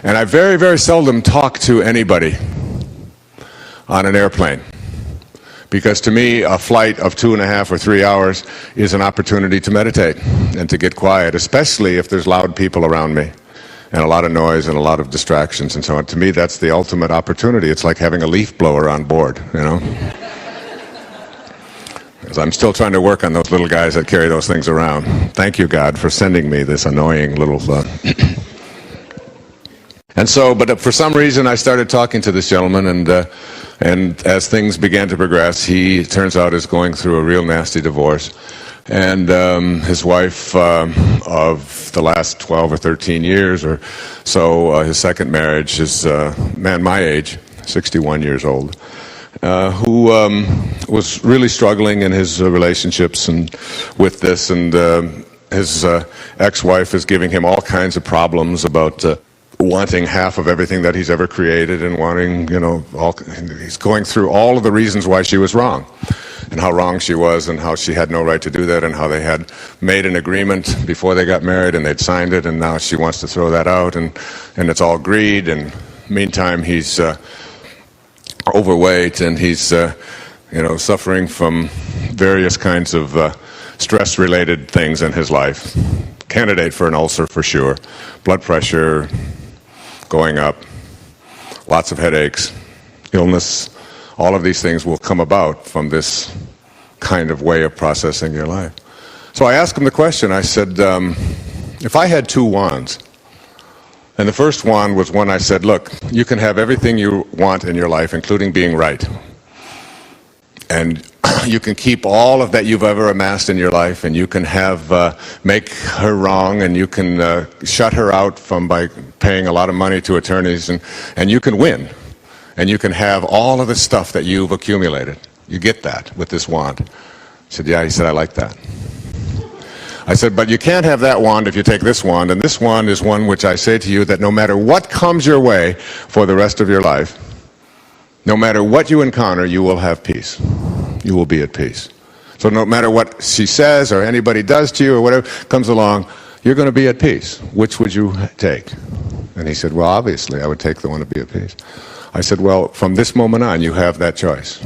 And I very, very seldom talk to anybody on an airplane, because to me, a flight of 2.5 or 3 hours is an opportunity to meditate and to get quiet, especially if there's loud people around me and a lot of noise and a lot of distractions and so on. To me, that's the ultimate opportunity. It's like having a leaf blower on board, you know? Because I'm still trying to work on those little guys that carry those things around. Thank you, God, for sending me this annoying little And so, but for some reason, I started talking to this gentleman, and as things began to progress, he, turns out, is going through a real nasty divorce. And his wife of the last 12 or 13 years or so, his second marriage, is a man my age, 61 years old, who was really struggling in his relationships and with this, and his ex-wife is giving him all kinds of problems about wanting half of everything that he's ever created, and wanting, you know, he's going through all of the reasons why she was wrong, and how wrong she was, and how she had no right to do that, and how they had made an agreement before they got married, and they'd signed it, and now she wants to throw that out, and it's all greed. And meantime, he's overweight, and he's suffering from various kinds of stress-related things in his life. Candidate for an ulcer for sure, blood pressure going up, lots of headaches, illness. All of these things will come about from this kind of way of processing your life. So I asked him the question. I said, if I had 2 wands, and the first wand was one I said, look, you can have everything you want in your life, including being right. And you can keep all of that you've ever amassed in your life, and you can make her wrong, and you can shut her out by paying a lot of money to attorneys, and you can win. And you can have all of the stuff that you've accumulated. You get that with this wand. I said, yeah. He said, I like that. I said, but you can't have that wand if you take this wand, and this wand is one which I say to you that no matter what comes your way for the rest of your life, no matter what you encounter, you will have peace. You will be at peace. So no matter what she says or anybody does to you or whatever comes along, you're going to be at peace. Which would you take? And he said, well, obviously, I would take the one to be at peace. I said, well, from this moment on, you have that choice.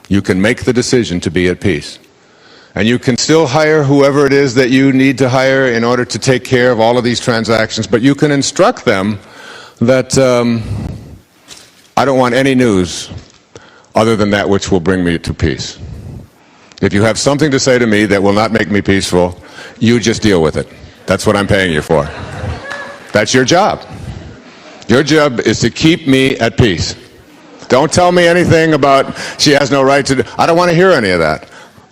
You can make the decision to be at peace. And you can still hire whoever it is that you need to hire in order to take care of all of these transactions, but you can instruct them that I don't want any news other than that which will bring me to peace. If you have something to say to me that will not make me peaceful, you just deal with it. That's what I'm paying you for. That's your job. Your job is to keep me at peace. Don't tell me anything about she has no right to do. I don't want to hear any of that.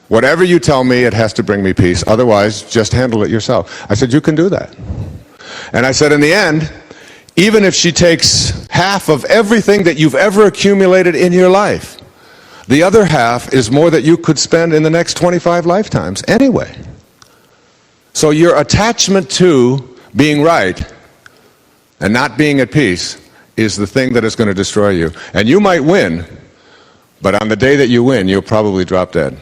Whatever you tell me, it has to bring me peace. Otherwise, just handle it yourself. I said, you can do that. And I said, in the end, even if she takes half of everything that you've ever accumulated in your life, the other half is more that you could spend in the next 25 lifetimes anyway. So your attachment to being right and not being at peace is the thing that is going to destroy you. And you might win, but on the day that you win, you'll probably drop dead.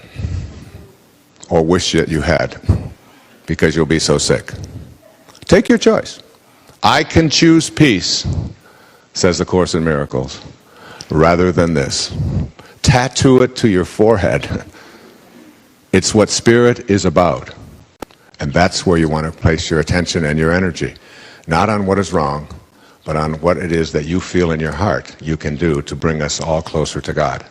Or wish that you had, because you'll be so sick. Take your choice. I can choose peace, says the Course in Miracles, rather than this. Tattoo it to your forehead. It's what spirit is about. And that's where you want to place your attention and your energy. Not on what is wrong, but on what it is that you feel in your heart you can do to bring us all closer to God.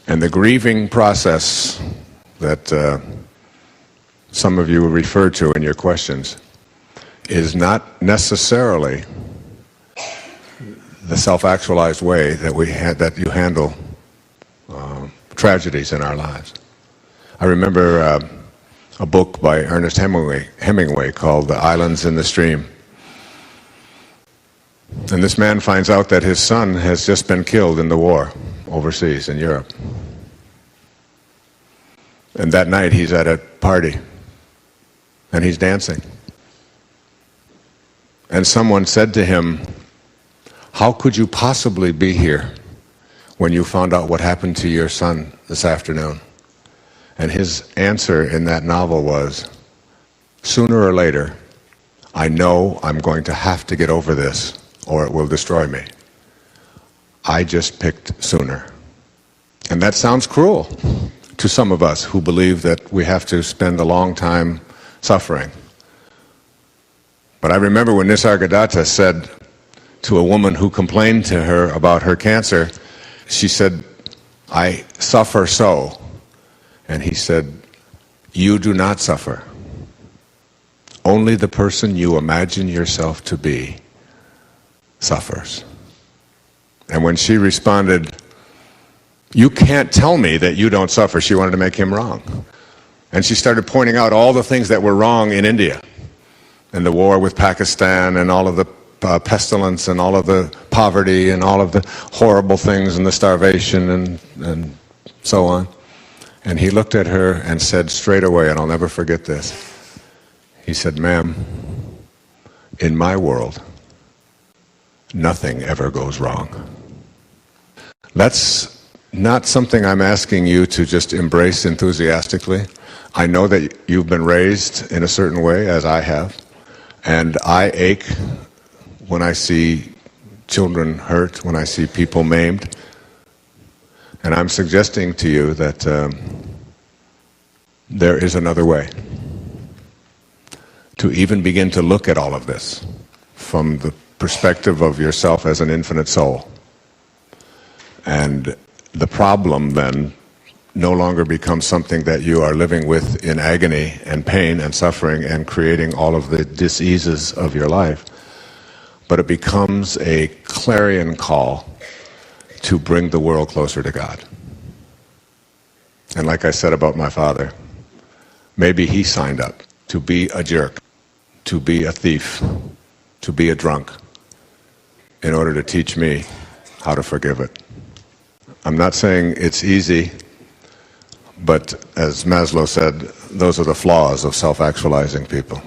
And the grieving process that some of you refer to in your questions is not necessarily the self-actualized way that you handle tragedies in our lives. I remember a book by Ernest Hemingway called The Islands in the Stream. And this man finds out that his son has just been killed in the war overseas in Europe. And that night he's at a party and he's dancing. And someone said to him, how could you possibly be here when you found out what happened to your son this afternoon? And his answer in that novel was, sooner or later, I know I'm going to have to get over this or it will destroy me. I just picked sooner. And that sounds cruel to some of us who believe that we have to spend a long time suffering. But I remember when Nisargadatta said to a woman who complained to her about her cancer, she said, I suffer so. And he said, you do not suffer. Only the person you imagine yourself to be suffers. And when she responded, you can't tell me that you don't suffer, she wanted to make him wrong. And she started pointing out all the things that were wrong in India, and the war with Pakistan, and all of the pestilence, and all of the poverty, and all of the horrible things, and the starvation, and so on. And he looked at her and said straight away, and I'll never forget this, he said, ma'am, in my world, nothing ever goes wrong. That's not something I'm asking you to just embrace enthusiastically. I know that you've been raised in a certain way, as I have, and I ache when I see children hurt, when I see people maimed. And I'm suggesting to you that there is another way to even begin to look at all of this from the perspective of yourself as an infinite soul. And the problem then no longer becomes something that you are living with in agony and pain and suffering and creating all of the diseases of your life, but it becomes a clarion call to bring the world closer to God. And like I said about my father, maybe he signed up to be a jerk, to be a thief, to be a drunk, in order to teach me how to forgive it. I'm not saying it's easy, but as Maslow said, those are the flaws of self-actualizing people.